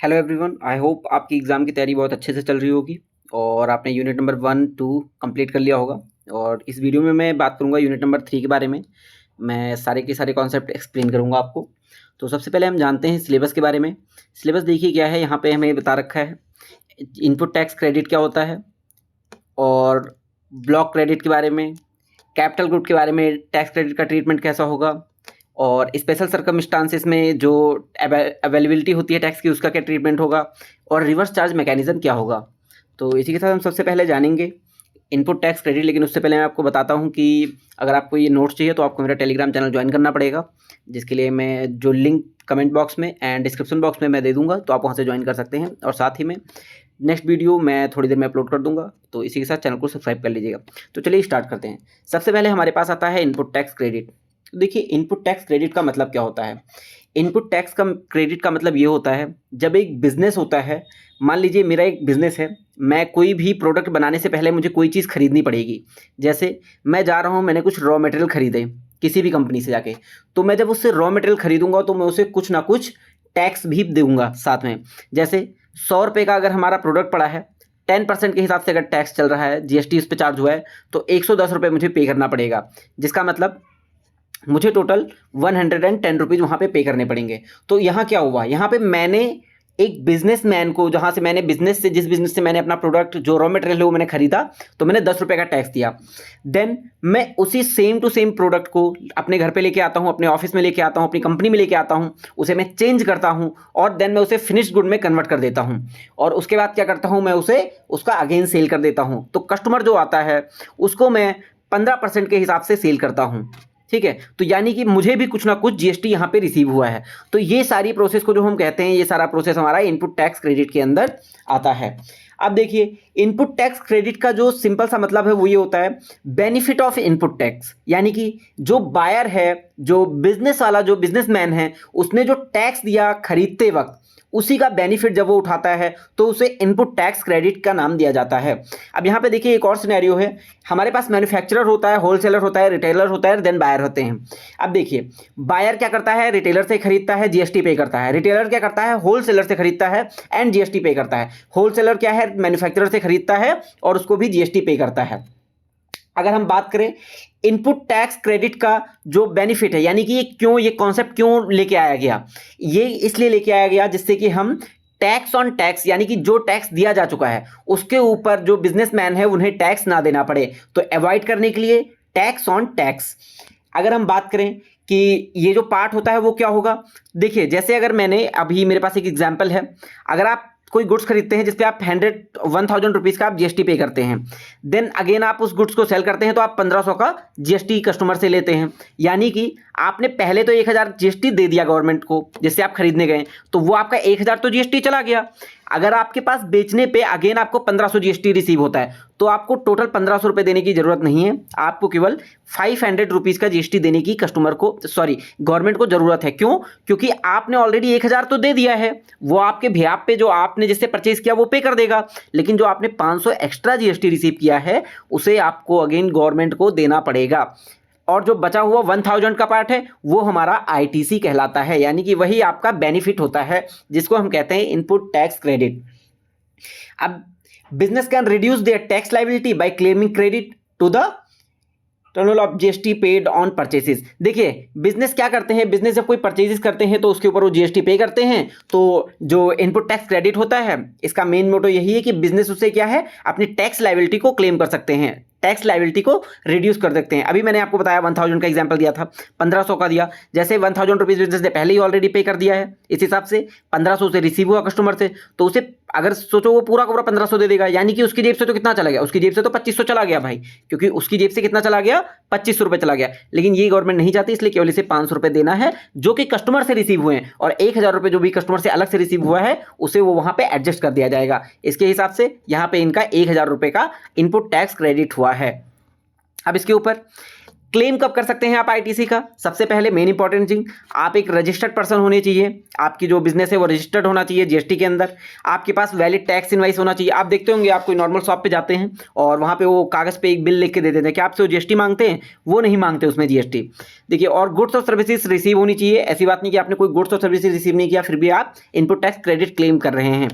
Hello everyone, I hope आपकी exam की तैयारी बहुत अच्छे से चल रही होगी और आपने यूनिट नंबर 1, 2 कंप्लीट कर लिया होगा। और इस वीडियो में मैं बात करूंगा यूनिट नंबर 3 के बारे में। मैं सारे के सारे कॉन्सेप्ट एक्सप्लेन करूंगा आपको। तो सबसे पहले हम जानते हैं सिलेबस के बारे में। सिलेबस देखिए क्या है, यहाँ पे हमें बता रखा है इनपुट टैक्स क्रेडिट क्या होता है, और ब्लॉक क्रेडिट के बारे में, कैपिटल गुड के बारे में, टैक्स क्रेडिट का ट्रीटमेंट कैसा होगा, और स्पेशल सर्कमस्टांसेस में जो अवेलेबिलिटी होती है टैक्स की उसका क्या ट्रीटमेंट होगा, और रिवर्स चार्ज मैकेनिज्म क्या होगा। तो इसी के साथ हम सबसे पहले जानेंगे इनपुट टैक्स क्रेडिट। लेकिन उससे पहले मैं आपको बताता हूँ कि अगर आपको ये नोट्स चाहिए तो आपको मेरा टेलीग्राम चैनल ज्वाइन करना पड़ेगा, जिसके लिए मैं जो लिंक कमेंट बॉक्स में एंड डिस्क्रिप्शन बॉक्स में मैं दे दूंगा, तो आप वहाँ से ज्वाइन कर सकते हैं। और साथ ही में नेक्स्ट वीडियो मैं थोड़ी देर में अपलोड कर दूंगा, तो इसी के साथ चैनल को सब्सक्राइब कर लीजिएगा। तो चलिए स्टार्ट करते हैं। सबसे पहले हमारे पास आता है इनपुट टैक्स क्रेडिट। तो देखिए इनपुट टैक्स क्रेडिट का मतलब क्या होता है। इनपुट टैक्स का क्रेडिट का मतलब ये होता है, जब एक बिजनेस होता है, मान लीजिए मेरा एक बिजनेस है, मैं कोई भी प्रोडक्ट बनाने से पहले मुझे कोई चीज़ खरीदनी पड़ेगी। जैसे मैं जा रहा हूँ, मैंने कुछ रॉ मटेरियल खरीदे किसी भी कंपनी से जाके, तो मैं जब उससे रॉ मटेरियल खरीदूंगा तो मैं उसे कुछ ना कुछ टैक्स भी दूंगा साथ में। जैसे 100 रुपये का अगर हमारा प्रोडक्ट पड़ा है, 10% के हिसाब से अगर टैक्स चल रहा है, जीएसटी उस पर चार्ज हुआ है, तो 110 रुपये मुझे पे करना पड़ेगा। जिसका मतलब मुझे टोटल 110 रुपीज़ वहाँ पे करने पड़ेंगे। तो यहाँ क्या हुआ, यहाँ पे मैंने एक बिजनेसमैन को, जहाँ से मैंने जिस बिजनेस से मैंने अपना प्रोडक्ट जो रॉ मटेरियल है वो मैंने खरीदा, तो मैंने 10 रुपये का टैक्स दिया। देन मैं उसी सेम टू सेम प्रोडक्ट को अपने घर पे लेके आता हूँ, अपने ऑफिस में लेके आता हूँ, अपनी कंपनी में लेके आता हूँ, उसे मैं चेंज करता हूँ और देन मैं उसे फिनिश्ड गुड में कन्वर्ट कर देता हूँ। और उसके बाद क्या करता हूँ, मैं उसे उसका अगेन सेल कर देता हूँ। तो कस्टमर जो आता है उसको मैं 15% के हिसाब से सेल करता हूँ। ठीक है, तो यानी कि मुझे भी कुछ ना कुछ जीएसटी यहाँ पे रिसीव हुआ है। तो ये सारी प्रोसेस को जो हम कहते हैं, ये सारा प्रोसेस हमारा इनपुट टैक्स क्रेडिट के अंदर आता है। अब देखिए इनपुट टैक्स क्रेडिट का जो सिंपल सा मतलब है वो ये होता है, बेनिफिट ऑफ इनपुट टैक्स। यानी कि जो बायर है, जो बिजनेस वाला, जो बिजनेसमैन है, उसने जो टैक्स दिया खरीदते वक्त, उसी का बेनिफिट जब वो उठाता है तो उसे इनपुट टैक्स क्रेडिट का नाम दिया जाता है। अब यहाँ पे देखिए एक और सिनेरियो है, हमारे पास मैन्युफैक्चरर होता है, होलसेलर होता है, रिटेलर होता है, देन बायर होते हैं। अब देखिए बायर क्या करता है, रिटेलर से खरीदता है, जीएसटी पे करता है। रिटेलर क्या करता है, होलसेलर से खरीदता है एंड जीएसटी पे करता है। होलसेलर क्या है, मैन्युफैक्चरर से खरीदता है और उसको भी जीएसटी पे करता है। अगर हम बात करें इनपुट टैक्स क्रेडिट का जो बेनिफिट है, यानी कि ये कॉन्सेप्ट क्यों लेके आया गया, ये इसलिए लेके आया गया जिससे कि हम टैक्स ऑन टैक्स, यानी कि जो टैक्स दिया जा चुका है उसके ऊपर जो बिजनेसमैन है उन्हें टैक्स ना देना पड़े, तो अवॉइड करने के लिए टैक्स ऑन टैक्स। अगर हम बात करें कि ये जो पार्ट होता है वो क्या होगा, देखिए जैसे अगर मैंने अभी मेरे पास एक एग्जांपल है, अगर आप कोई गुड्स खरीदते हैं जिसपे आप 1000 रुपीज़ का आप जीएसटी पे करते हैं, देन अगेन आप उस गुड्स को सेल करते हैं तो आप 1500 का जीएसटी कस्टमर से लेते हैं। यानी कि आपने पहले तो 1000 जीएसटी दे दिया गवर्नमेंट को जिससे आप खरीदने गए, तो वो आपका 1000 तो जीएसटी चला गया। अगर आपके पास बेचने पे अगेन आपको 1500 जीएसटी रिसीव होता है, तो आपको टोटल 1500 रुपये देने की जरूरत नहीं है, आपको केवल 500 रुपीज़ का जीएसटी देने की कस्टमर को, सॉरी गवर्नमेंट को जरूरत है। क्यों? क्योंकि आपने ऑलरेडी 1000 तो दे दिया है, वो आपके भ्याप पे जो आपने जिससे परचेज किया वो पे कर देगा, लेकिन जो आपने 500 एक्स्ट्रा जीएसटी रिसीव किया है उसे आपको अगेन गवर्नमेंट को देना पड़ेगा। और जो बचा हुआ 1000 का पार्ट है वो हमारा आईटीसी कहलाता है, यानी कि वही आपका बेनिफिट होता है जिसको हम कहते हैं इनपुट टैक्स क्रेडिट। अब business can reduce their tax liability by claiming credit to the टर्नल of GST paid on purchases. देखिए बिजनेस क्या करते हैं, बिजनेस जब कोई परचेजेस करते हैं तो उसके ऊपर वो जीएसटी पे करते हैं, तो जो इनपुट टैक्स क्रेडिट होता है इसका मेन मोटो यही है कि बिजनेस उससे क्या है, अपनी टैक्स लायबिलिटी को क्लेम कर सकते हैं, टैक्स लायबिलिटी को रिड्यूस कर सकते हैं। अभी मैंने आपको बताया 1000 का एग्जांपल दिया था, 1500 का दिया। जैसे 1000 रुपीज़ बिजनेस ने पहले ही ऑलरेडी पे कर दिया है, इस हिसाब से 1500 से रिसीव हुआ कस्टमर से, तो उसे अगर सोचो वो पूरा का पूरा 1500 दे देगा, यानी कि उसकी जेब से तो कितना चला गया, उसकी जेब से तो 2500 चला गया भाई, क्योंकि उसकी जेब से कितना चला गया, 2500 रुपये चला गया। लेकिन ये गवर्नमेंट नहीं चाहती, इसलिए केवल इसे 500 रुपये देना है जो कि कस्टमर से रिसीव हुए हैं, और 1000 रुपये जो भी कस्टमर से अलग से रिसीव हुआ है उसे वो वहाँ पे एडजस्ट कर दिया जाएगा। इसके हिसाब से यहाँ पे इनका 1000 रुपये का इनपुट टैक्स क्रेडिट हुआ है। अब इसके ऊपर क्लेम कब कर सकते हैं आप आईटीसी का? सबसे पहले मेन इंपॉर्टेंट थिंग, आप एक रजिस्टर्ड पर्सन होने चाहिए, आपकी जो बिजनेस है वो रजिस्टर्ड होना चाहिए जीएसटी के अंदर, आपके पास वैलिड टैक्स इनवाइस होना चाहिए। आप देखते होंगे आप कोई नॉर्मल शॉप पे जाते हैं और वहाँ पे वो कागज़ पे एक बिल लिख के दे देते हैं कि आपसे वो जीएसटी मांगते हैं, वो नहीं मांगते उसमें जीएसटी। देखिए, और गुड्स और सर्विसेज रिसीव होनी चाहिए। ऐसी बात नहीं कि आपने कोई गुड्स और सर्विसेज रिसीव नहीं किया फिर भी आप इनपुट टैक्स क्रेडिट क्लेम कर रहे हैं।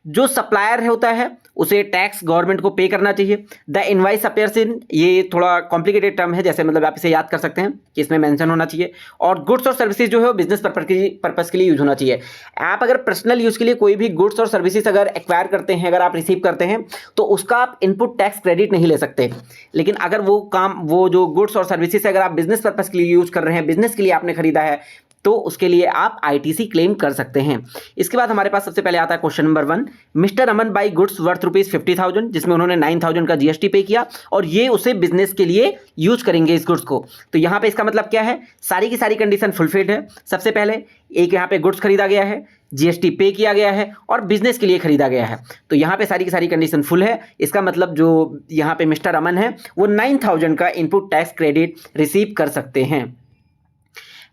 जो सप्लायर होता है उसे टैक्स गवर्नमेंट को पे करना चाहिए। द इनवाइस अपीयर्स इन, ये थोड़ा कॉम्प्लिकेटेड टर्म है, जैसे मतलब आप इसे याद कर सकते हैं कि इसमें मेंशन होना चाहिए। और गुड्स और सर्विसेज जो है वो बिजनेस पर्पस के लिए यूज होना चाहिए। आप अगर पर्सनल यूज के लिए कोई भी गुड्स और सर्विसेज अगर एक्वायर करते हैं, अगर आप रिसीव करते हैं, तो उसका आप इनपुट टैक्स क्रेडिट नहीं ले सकते। लेकिन अगर वो जो गुड्स और सर्विसेज अगर आप बिजनेस पर्पस के लिए यूज कर रहे हैं, बिजनेस के लिए आपने खरीदा है, तो उसके लिए आप आईटीसी क्लेम कर सकते हैं। इसके बाद हमारे पास सबसे पहले आता है question number 1, mister Aman by goods worth ₹50,000, जिसमें उन्होंने 9,000 का जीएसटी पे किया और ये उसे बिजनेस के लिए यूज करेंगे इस गुड्स को। तो यहाँ पे इसका मतलब क्या है, सारी की सारी कंडीशन फुलफिल्ड है। सबसे पहले एक यहाँ पे गुड्स खरीदा गया है, जीएसटी पे किया गया है और बिजनेस के लिए खरीदा गया है, तो यहाँ पे सारी की सारी कंडीशन फुल है। इसका मतलब जो यहाँ पे मिस्टर अमन है वो 9,000 का इनपुट टैक्स क्रेडिट रिसीव कर सकते हैं।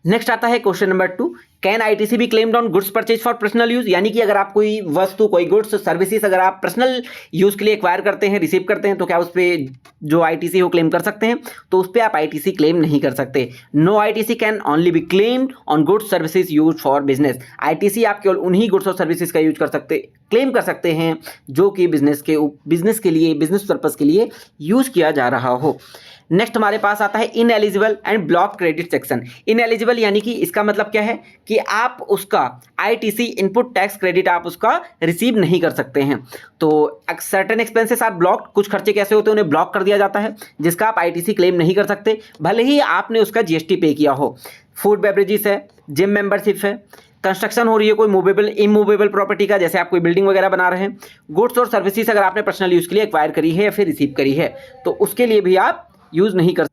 नेक्स्ट आता है क्वेश्चन नंबर 2, कैन आईटीसी भी claimed on goods purchase for personal use, यानी कि अगर आप कोई वस्तु, कोई गुड्स सर्विसेज अगर आप पर्सनल यूज के लिए एक्वायर करते हैं, रिसीव करते हैं, तो क्या उस पर जो आईटीसी वो क्लेम कर सकते हैं? तो उस पर आप आईटीसी क्लेम नहीं कर सकते। No ITC can only be claimed on goods services use for business. ITC आप केवल उन्हीं गुड्स और सर्विसेज का यूज क्लेम कर सकते हैं जो कि बिजनेस के लिए, बिजनेस पर्पज के लिए यूज किया जा रहा हो। नेक्स्ट हमारे पास आता है ineligible and block credit section. Ineligible यानी कि इसका मतलब क्या है कि आप उसका आईटीसी इनपुट टैक्स क्रेडिट आप उसका रिसीव नहीं कर सकते हैं। तो सर्टेन एक्सपेंसेस आर ब्लॉक्ड, कुछ खर्चे कैसे होते हैं उन्हें ब्लॉक कर दिया जाता है जिसका आप आईटीसी क्लेम नहीं कर सकते, भले ही आपने उसका जीएसटी पे किया हो। फूड बेवरेजेस है, जिम मेंबरशिप है, कंस्ट्रक्शन हो रही है कोई मूवेबल इमूवेबल प्रॉपर्टी का, जैसे आप कोई बिल्डिंग वगैरह बना रहे हैं, गुड्स और सर्विसेज अगर आपने पर्सनल यूज़ के लिए एक्वायर करी है या फिर रिसीव करी है, तो उसके लिए भी आप यूज़ नहीं कर।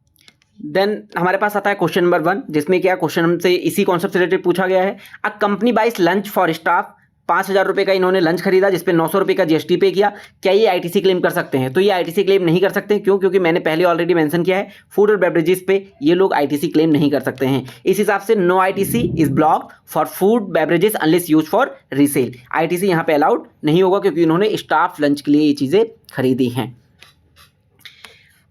देन हमारे पास आता है क्वेश्चन नंबर 1, जिसमें क्या क्वेश्चन से इसी कॉन्सेप्ट से रिलेटेड पूछा गया है। अ कंपनी बाइस लंच फॉर स्टाफ, 5,000 रुपये का इन्होंने लंच खरीदा जिसपे 900 रुपये का जीएसटी पे किया, क्या ये आईटीसी क्लेम कर सकते हैं? तो ये आईटीसी क्लेम नहीं कर सकते। क्यों? क्योंकि मैंने पहले ऑलरेडी मेंशन किया है, फूड और बेवरेजेस पे ये लोग आईटीसी क्लेम नहीं कर सकते हैं। इस हिसाब से no ITC is blocked for food beverages unless use for resale. ITC यहाँ पे अलाउड नहीं होगा क्योंकि इन्होंने स्टाफ लंच के लिए ये चीज़ें खरीदी हैं।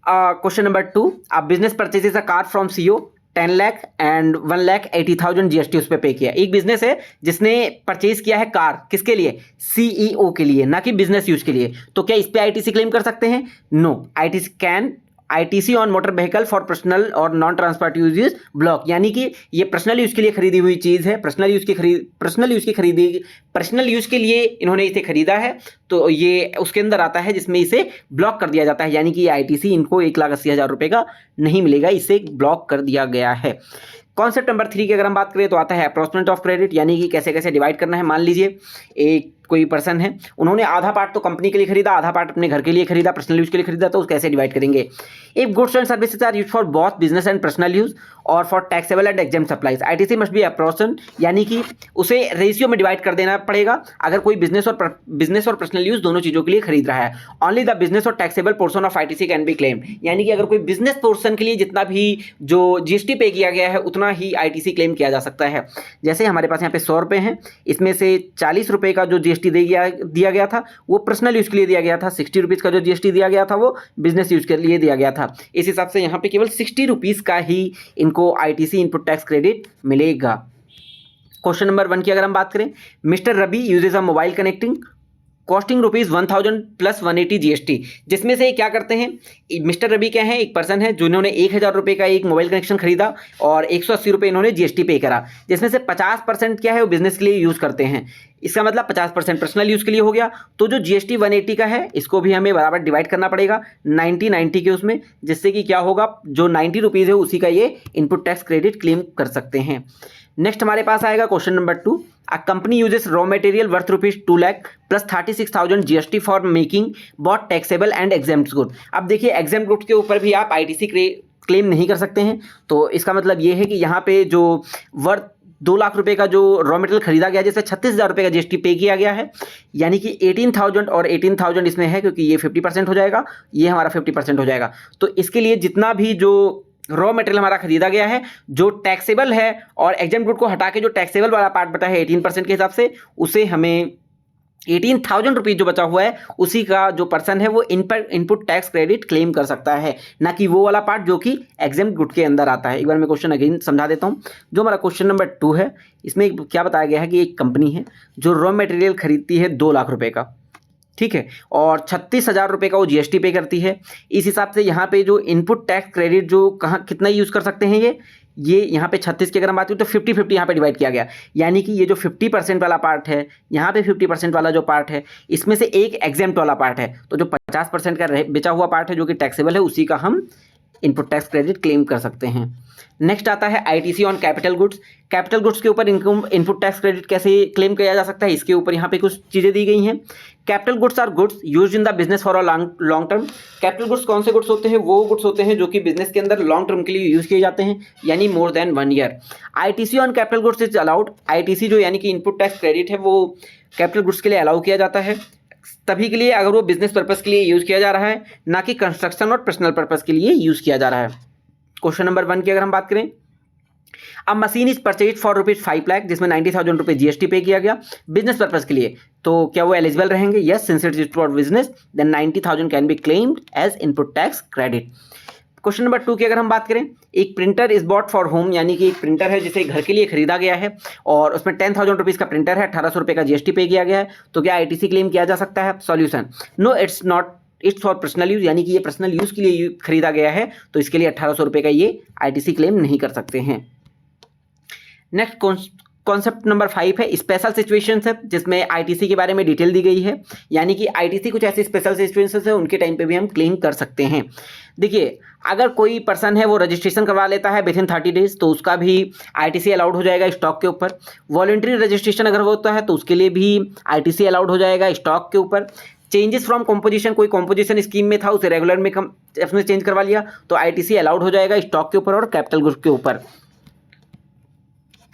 क्वेश्चन नंबर 2, आप business purchases a car from CEO 10 lakh and 1,80,000 GST उस पर पे किया। एक बिजनेस है जिसने परचेज किया है कार, किसके लिए? सीईओ के लिए, ना कि बिजनेस यूज के लिए। तो क्या इस पे आईटीसी क्लेम कर सकते हैं? No, ITC on motor vehicle for personal और नॉन ट्रांसपोर्ट यूज ब्लॉक, यानी कि ये पर्सनल यूज के लिए खरीदी हुई चीज़ है, पर्सनल यूज के लिए इन्होंने इसे खरीदा है, तो ये उसके अंदर आता है जिसमें इसे ब्लॉक कर दिया जाता है, यानी कि आईटीसी इनको 1,80,000 रुपये का नहीं मिलेगा, इसे ब्लॉक कर दिया गया है। कॉन्सेप्ट नंबर 3 की अगर हम बात करें तो आता है अप्रोचमेंट ऑफ क्रेडिट, यानी कि कैसे कैसे डिवाइड करना है। मान लीजिए एक कोई पर्सन है, उन्होंने आधा पार्ट तो कंपनी के लिए खरीदा, आधा पार्ट अपने घर के लिए खरीदा, पर्सनल यूज के लिए खरीदा, तो उसको कैसे डिवाइड करेंगे? If goods and services are use for both business and personal use और for taxable and exempt supplies, ITC must be apportioned, यानी कि उसे रेशियो में डिवाइड कर देना पड़ेगा। अगर कोई बिजनेस और पर्सनल यूज दोनों चीज़ों के लिए खरीद रहा है, ओनली द बिजनेस और taxable portion of ITC can be claim, यानी कि अगर कोई बिजनेस पोर्शन के लिए जितना भी जो जीएसटी पे किया गया है उतना ही आईटीसी क्लेम किया जा सकता है। जैसे हमारे पास यहाँ पे 100 रुपये हैं, इसमें से 40 रुपये का जो जीएसटी दिया गया था वो पर्सनल यूज के लिए दिया गया था, 60 रुपीज़ का जो जीएसटी दिया गया था वो बिजनेस यूज के लिए दिया गया था। इस हिसाब से यहाँ पे केवल 60 रुपीज़ का ही इनको आईटीसी इनपुट टैक्स क्रेडिट मिलेगा। क्वेश्चन नंबर 1 की अगर हम बात करें, mister Ravi uses a mobile connecting costing ₹1,000 plus 180 GST, जिसमें से क्या करते हैं, मिस्टर रवि क्या है, एक पर्सन है जिन्होंने 1,000 रुपये का एक मोबाइल कनेक्शन खरीदा और 180 रुपये इन्होंने जीएसटी पे करा, जिसमें से 50% क्या है वो बिजनेस के लिए यूज़ करते हैं। इसका मतलब 50% पर्सनल यूज़ के लिए हो गया। तो जो जीएसटी 180 का है इसको भी हमें बराबर डिवाइड करना पड़ेगा 90 के उसमें, जिससे कि क्या होगा, जो 90 रुपीज़ है उसी का ये इनपुट टैक्स क्रेडिट क्लेम कर सकते हैं। नेक्स्ट हमारे पास आएगा question number 2, a company uses raw material worth ₹2 lakh plus 36,000 GST for making bought taxable and exempt good. अब देखिए एग्जेम्प्ट गुड के ऊपर भी आप आईटीसी क्लेम नहीं कर सकते हैं। तो इसका मतलब ये है कि यहाँ पे जो वर्थ 2 लाख रुपए का जो रॉ मटेरियल खरीदा गया जिसमें 36,000 रुपये का जीएसटी पे किया गया है, यानी कि 18,000 और 18,000 इसमें है क्योंकि ये 50% हो जाएगा, ये हमारा 50% हो जाएगा। तो इसके लिए जितना भी जो रॉ मटेरियल हमारा खरीदा गया है जो टैक्सेबल है, और एग्जेम्प्ट गुड को हटा के जो टैक्सेबल वाला पार्ट बचा है 18% के हिसाब से, उसे हमें 18,000 रुपीज़ जो बचा हुआ है उसी का जो पर्सन है वो इनपुट टैक्स क्रेडिट क्लेम कर सकता है, ना कि वो वाला पार्ट जो कि एग्जेम्प्ट गुड के अंदर आता है। एक बार मैं क्वेश्चन अगेन समझा देता हूँ। जो हमारा क्वेश्चन नंबर 2 है, इसमें क्या बताया गया है कि एक कंपनी है जो रॉ मटेरियल खरीदती है 2 लाख रुपए का, ठीक है, और 36,000 रुपये का वो जीएसटी पे करती है। इस हिसाब से यहाँ पे जो इनपुट टैक्स क्रेडिट जो कहाँ कितना यूज़ कर सकते हैं ये यहाँ पे 36 की अगर हम बात करें तो 50-50 यहाँ पे डिवाइड किया गया, यानी कि ये जो 50% वाला पार्ट है, यहाँ पे 50% वाला जो पार्ट है, इसमें से एक एग्जेम्प्ट वाला पार्ट है, तो जो 50% का बचा हुआ पार्ट है जो कि टैक्सेबल है उसी का हम इनपुट टैक्स क्रेडिट क्लेम कर सकते हैं। नेक्स्ट आता है ITC on capital goods. Capital goods के ऊपर इनपुट टैक्स क्रेडिट कैसे क्लेम किया जा सकता है, इसके ऊपर यहाँ पे कुछ चीज़ें दी गई हैं। Capital goods are goods used in the business for a long term. Capital goods कौन से गुड्स होते हैं? वो गुड्स होते हैं जो कि बिजनेस के अंदर लॉन्ग टर्म के लिए यूज़ किए जाते हैं, यानी more than 1 year. ITC on capital goods is allowed. ITC जो यानी कि इनपुट टैक्स क्रेडिट है वो कैपिटल गुड्स के लिए अलाउ किया जाता है तभी के लिए अगर वो बिजनेस पर्पस के लिए यूज़ किया जा रहा है, ना कि कंस्ट्रक्शन और पर्सनल पर्पस के लिए यूज़ किया जा रहा है। क्वेश्चन नंबर 1 की अगर हम बात करें, अब machine is purchase for ₹5 lakh, जिसमें 90,000 रुपये जीएसटी पे किया गया बिजनेस पर्पस के लिए, तो क्या वो एलिजिबल रहेंगे? Yes, since it is for business then 90,000 can be claimed as input tax credit. Question number 2 की अगर हम बात करें, एक printer is bought for home, यानी कि एक प्रिंटर है जिसे घर के लिए खरीदा गया है और उसमें 10,000 रुपीज़ का प्रिंटर है, 1,800 रुपये का जीएसटी पे किया गया है, तो क्या आईटीसी क्लेम किया जा सकता है? Solution, no it's not, it's for personal use, यानी कि ये पर्सनल यूज़ के लिए खरीदा गया है, तो इसके लिए 1,800 रुपये का ये आईटीसी क्लेम नहीं कर सकते हैं। नेक्स्ट कॉन्सेप्ट नंबर 5 है स्पेशल सिचुएशंस है, जिसमें आईटीसी के बारे में डिटेल दी गई है, यानी कि आईटीसी कुछ ऐसी स्पेशल सिचुएशंस है उनके टाइम पे भी हम क्लेम कर सकते हैं। देखिए, अगर कोई पर्सन है वो रजिस्ट्रेशन करवा लेता है विद इन 30 डेज, तो उसका भी आईटीसी अलाउड हो जाएगा स्टॉक के ऊपर। वॉलंटरी रजिस्ट्रेशन अगर होता है तो उसके लिए भी आईटीसी अलाउड हो जाएगा स्टॉक के ऊपर। चेंजेस फ्रॉम कॉम्पोजिशन, कोई कॉम्पोजिशन स्कीम में था उसे रेगुलर में उसमें चेंज करवा लिया तो आईटीसी अलाउड हो जाएगा स्टॉक के ऊपर और कैपिटल गुड्स के ऊपर।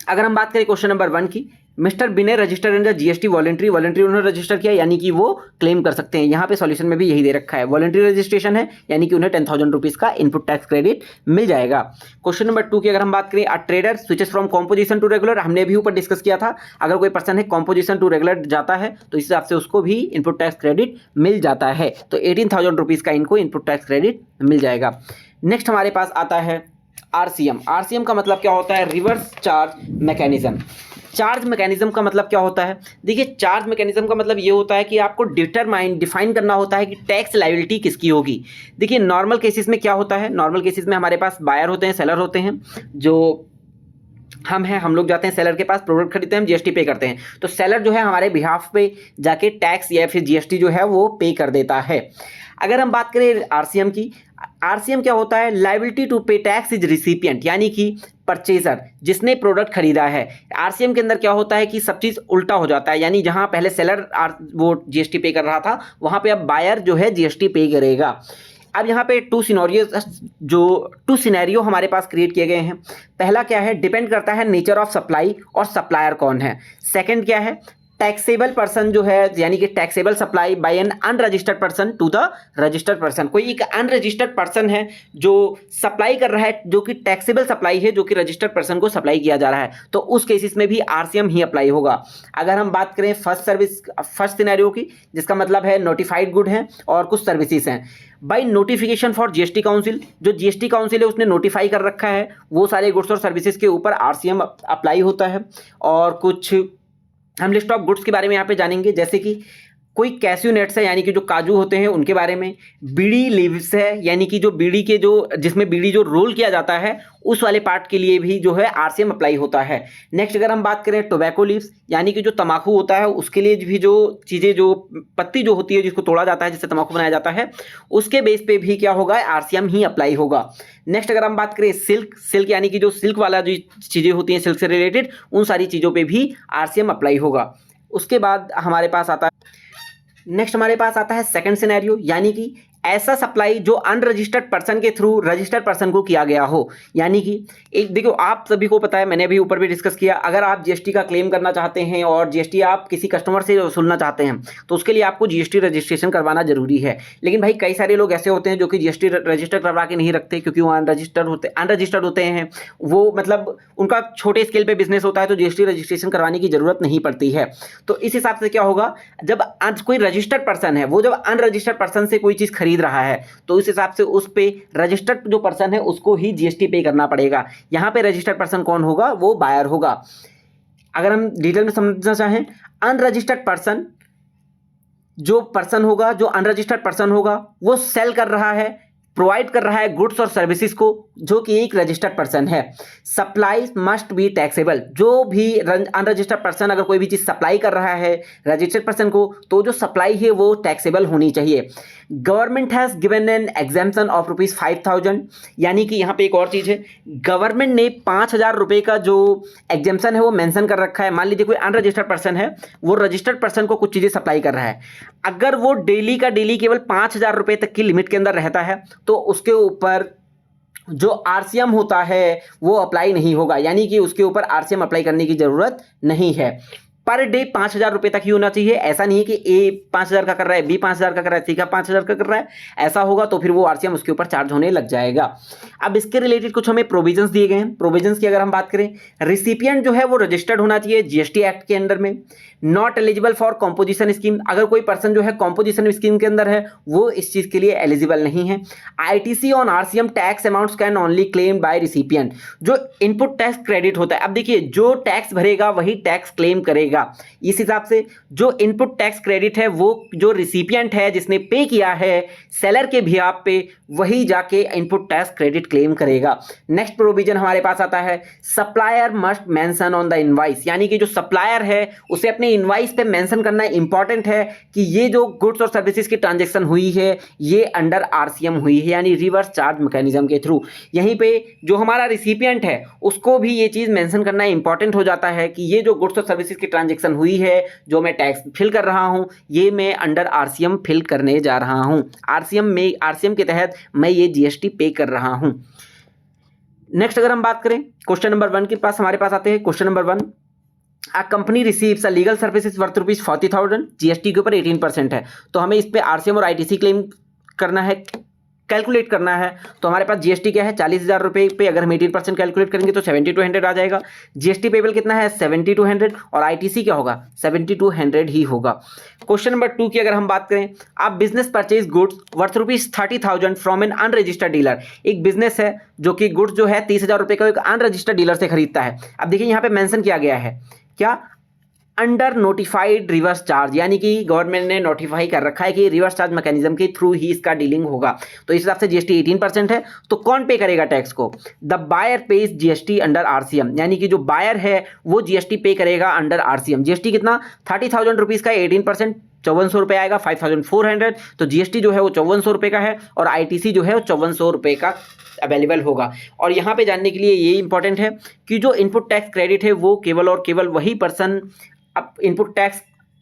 अगर हम बात करें क्वेश्चन नंबर 1 की, मिस्टर बिने register in the GST voluntary उन्होंने रजिस्टर किया, यानी कि वो क्लेम कर सकते हैं। यहाँ पे सॉल्यूशन में भी यही दे रखा है, वॉलंटरी रजिस्ट्रेशन है यानी कि उन्हें 10,000 रुपीज़ का इनपुट टैक्स क्रेडिट मिल जाएगा। क्वेश्चन नंबर 2 की अगर हम बात करें, a trader switches from composition to regular, हमने भी ऊपर डिस्कस किया था, अगर कोई पर्सन है कॉम्पोजिशन टू रेगुलर जाता है तो इस हिसाब से उसको भी इनपुट टैक्स क्रेडिट मिल जाता है, तो 18,000 रुपीज़ का इनको इनपुट टैक्स क्रेडिट मिल जाएगा। नेक्स्ट हमारे पास आता है आरसीएम। आरसीएम का मतलब क्या होता है? Reverse charge mechanism. Charge mechanism का मतलब क्या होता है? देखिए, चार्ज मैकेनिज्म का मतलब ये होता है कि आपको डिफाइन करना होता है कि टैक्स लायबिलिटी किसकी होगी। देखिए, नॉर्मल केसेस में क्या होता है? नॉर्मल केसेस में हमारे पास बायर होते हैं, सेलर होते हैं, जो हम लोग जाते हैं सेलर के पास, प्रोडक्ट खरीदते हैं, हम जीएसटी पे करते हैं, तो सेलर जो है हमारे बिहाफ पे जाके टैक्स या फिर जीएसटी जो है वो पे कर देता है। अगर हम बात करें आरसीएम की, आरसीएम क्या होता है? लायबिलिटी टू पे टैक्स इज रिसिपिएंट, यानी कि परचेजर जिसने प्रोडक्ट खरीदा है। आरसीएम के अंदर क्या होता है कि सब चीज़ उल्टा हो जाता है, यानी जहां पहले सेलर वो जीएसटी पे कर रहा था वहां पे अब बायर जो है जीएसटी पे करेगा। अब यहाँ पे टू सिनेरियो हमारे पास क्रिएट किए गए हैं। पहला क्या है? डिपेंड करता है नेचर ऑफ सप्लाई और सप्लायर कौन है। सेकंड क्या है? टैक्सेबल पर्सन जो है, यानी कि taxable supply by an unregistered person to the registered person. कोई एक अनरजिस्टर्ड पर्सन है जो सप्लाई कर रहा है, जो कि टैक्सेबल सप्लाई है, जो कि रजिस्टर्ड पर्सन को सप्लाई किया जा रहा है, तो उस केसेस में भी आरसीएम ही अप्लाई होगा। अगर हम बात करें फर्स्ट सिनेरियो की, जिसका मतलब है नोटिफाइड गुड हैं और कुछ सर्विसेज हैं, by notification for GST council, जो जीएसटी काउंसिल है उसने नोटिफाई कर रखा है, वो सारे गुड्स और सर्विसेज के ऊपर आरसीएम अप्लाई होता है। और कुछ हम लिस्ट ऑफ गुड्स के बारे में यहाँ पे जानेंगे, जैसे कि कोई कैश्यू नट्स है, यानी कि जो काजू होते हैं उनके बारे में। बीड़ी लीव्स है, यानी कि जो बीड़ी के जिसमें बीड़ी जो रोल किया जाता है उस वाले पार्ट के लिए भी जो है आरसीएम अप्लाई होता है। नेक्स्ट अगर हम बात करें टोबैको लीव्स, यानी कि जो तम्बाकू होता है उसके लिए भी जो चीज़ें, जो पत्ती जो होती है जिसको तोड़ा जाता है जिससे तम्बाकू बनाया जाता है, उसके बेस पे भी क्या होगा? आरसीएम ही अप्लाई होगा। नेक्स्ट अगर हम बात करें सिल्क, यानी कि जो सिल्क वाला जो चीज़ें होती हैं सिल्क से रिलेटेड, उन सारी चीज़ों पर भी आरसीएम अप्लाई होगा। उसके बाद हमारे पास आता है नेक्स्ट हमारे पास आता है सेकंड सिनेरियो, यानी कि ऐसा सप्लाई जो अनरजिस्टर्ड पर्सन के थ्रू रजिस्टर्ड पर्सन को किया गया हो। यानी कि एक देखो, आप सभी को पता है, मैंने अभी ऊपर भी डिस्कस किया, अगर आप जीएसटी का क्लेम करना चाहते हैं और जीएसटी आप किसी कस्टमर से वसूलना चाहते हैं तो उसके लिए आपको जीएसटी रजिस्ट्रेशन करवाना जरूरी है। लेकिन भाई कई सारे लोग ऐसे होते हैं जो कि जीएसटी रजिस्टर करवा के नहीं रखते, क्योंकि वो अनरजिस्टर्ड होते हैं। वो मतलब उनका छोटे स्केल पे बिजनेस होता है तो जीएसटी रजिस्ट्रेशन करवाने की जरूरत नहीं पड़ती है। तो इस हिसाब से क्या होगा, जब कोई रजिस्टर्ड पर्सन है वो जब अनरजिस्टर्ड पर्सन से कोई चीज खरीद रहा है तो इस हिसाब से उस पे रजिस्टर्ड जो पर्सन है उसको ही जीएसटी पे करना पड़ेगा। यहां पे रजिस्टर्ड पर्सन कौन होगा, वो बायर होगा। अगर हम डिटेल में समझना चाहें, अनरजिस्टर्ड पर्सन जो पर्सन होगा, जो अनरजिस्टर्ड पर्सन होगा, वो सेल कर रहा है, प्रोवाइड कर रहा है गुड्स और सर्विसेज को, जो कि एक रजिस्टर्ड पर्सन है। Supply must be taxable. जो भी अनरजिस्टर्ड पर्सन अगर कोई भी चीज सप्लाई कर रहा है रजिस्टर्ड पर्सन को, तो जो सप्लाई है वो टैक्सेबल होनी चाहिए। Government has given an exemption of ₹5,000। यानी कि यहाँ पे एक और चीज है, गवर्नमेंट ने 5,000 रुपये का जो एग्जाम्पशन है वो मेंशन कर रखा है। मान लीजिए कोई अनरजिस्टर्ड पर्सन है, वो रजिस्टर्ड पर्सन को कुछ चीजें सप्लाई कर रहा है, अगर वो डेली का डेली केवल 5,000 रुपये तक की लिमिट के अंदर रहता है तो उसके ऊपर जो आरसीएम होता है वो अप्लाई नहीं होगा। यानी कि उसके ऊपर आरसीएम अप्लाई करने की जरूरत नहीं है। पर डे 5,000 रुपये तक ही होना चाहिए। ऐसा नहीं है कि ए 5,000 का कर रहा है, बी 5,000 का कर रहा है, सी का 5,000 का कर रहा है। ऐसा होगा तो फिर वो आरसीएम उसके ऊपर चार्ज होने लग जाएगा। अब इसके रिलेटेड कुछ हमें प्रोविजंस दिए गए हैं। प्रोविजंस की अगर हम बात करें, रिसिपिएंट जो है वो रजिस्टर्ड होना चाहिए जीएसटी एक्ट के अंडर में। Not eligible for composition scheme, अगर कोई पर्सन जो है कॉम्पोजिशन स्कीम के अंदर है वो इस चीज के लिए एलिजिबल नहीं है। ITC on RCM tax amounts can only claim bye recipient. जो इनपुट टैक्स क्रेडिट होता है, अब देखिए जो टैक्स भरेगा वही टैक्स क्लेम करेगा। इस हिसाब से जो इनपुट टैक्स क्रेडिट है वो जो रिसिपिएंट है जिसने पे किया है सेलर के बिहाफ पे, वही जाके इनपुट टैक्स क्रेडिट क्लेम करेगा। नेक्स्ट प्रोविजन हमारे पास आता है, supplier must mention on the invoice. यानी कि जो सप्लायर है उसे अपने इनवॉइस पे मेंशन करना इंपॉर्टेंट है कि ये जो गुड्स और सर्विसेज की ट्रांजैक्शन हुई है ये अंडर आरसीएम हुई है, यानी रिवर्स चार्ज मैकेनिज्म के थ्रू। यहीं पे जो हमारा रिसिपिएंट है उसको भी ये चीज मेंशन करना इंपॉर्टेंट हो जाता है कि ये जो गुड्स और सर्विसेज की ट्रांजैक्शन हुई है, जो मैं टैक्स फिल कर रहा हूं, ये मैं अंडर आरसीएम फिल करने जा रहा हूं। आरसीएम के तहत मैं ये जीएसटी पे कर रहा हूं। नेक्स्ट अगर हम बात करें क्वेश्चन नंबर 1 के पास, हमारे पास आते हैं question number 1। A company receives a legal services worth ₹40,000, GST के ऊपर 18% है, तो हमें इस पे आरसीएम और आईटीसी क्लेम करना है, कैलकुलेट करना है। तो हमारे पास जीएसटी क्या है, 40,000 रुपये पे अगर हम 18% कैलकुलेट करेंगे तो 7200 आ जाएगा। जीएसटी पेबल कितना है, 7200, और आईटीसी क्या होगा, 7200 ही होगा। क्वेश्चन नंबर 2 की अगर हम बात करें, आप business purchase goods worth ₹30,000 from N unregistered dealer. एक बिजनेस है जो कि गुड्स जो है 30,000 रुपये का एक अनरजिस्टर्ड डीलर से खरीदता है। अब देखिए यहाँ पे मेंशन किया गया है क्या, अंडर नोटिफाइड रिवर्स चार्ज, यानी कि गवर्नमेंट ने नोटिफाई कर रखा है कि रिवर्स चार्ज मैकेनिज्म के थ्रू ही इसका डीलिंग होगा। तो इस हिसाब से जीएसटी 18% है, तो कौन पे करेगा टैक्स को, the buyer pays GST under RCM. यानी कि जो बायर है वो जीएसटी पे करेगा अंडर आरसीएम। जीएसटी कितना, 30,000 रुपीज का 18% 5400 रुपये आएगा, 5,400। तो जीएसटी जो है वो 5400 रुपये का है, और आईटीसी जो है वो 5400 रुपये का अवेलेबल होगा। और यहाँ पे जानने के लिए ये इंपॉर्टेंट है कि जो इनपुट टैक्स क्रेडिट है वो केवल और केवल वही पर्सन अब इनपुट टैक्स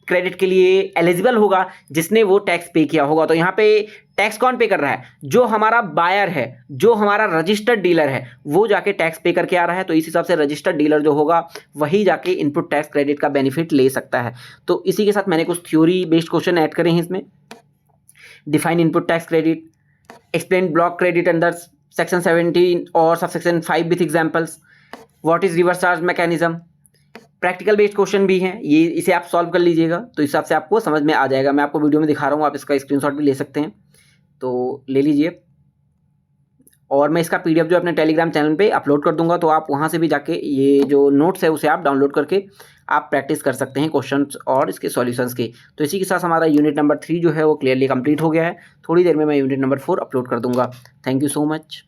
क्रेडिट के लिए एलिजिबल होगा जिसने वो टैक्स पे किया होगा। तो यहाँ पे टैक्स कौन पे कर रहा है, जो हमारा बायर है, जो हमारा रजिस्टर्ड डीलर है, वो जाके टैक्स पे करके आ रहा है। तो इस हिसाब से रजिस्टर्ड डीलर जो होगा वही जाके इनपुट टैक्स क्रेडिट का बेनिफिट ले सकता है। तो इसी के साथ मैंने कुछ थ्योरी बेस्ड क्वेश्चन ऐड करे हैं इसमें। Define input tax credit, explain block credit under section 17 और subsection 5 with examples, what is reverse charge mechanism. Practical based question भी हैं, ये इसे आप सॉल्व कर लीजिएगा तो इस हिसाब से आपको समझ में आ जाएगा। मैं आपको वीडियो में दिखा रहा हूँ, आप इसका स्क्रीनशॉट भी ले सकते हैं, तो ले लीजिए। और मैं इसका पीडीएफ जो अपने टेलीग्राम चैनल पे अपलोड कर दूंगा, तो आप वहाँ से भी जाके ये जो नोट्स है उसे आप डाउनलोड करके आप प्रैक्टिस कर सकते हैं क्वेश्चंस और इसके सॉल्यूशंस की। तो इसी के साथ हमारा यूनिट नंबर 3 जो है वो क्लियरली कंप्लीट हो गया है। थोड़ी देर में मैं यूनिट नंबर 4 अपलोड कर दूंगा। Thank you so much.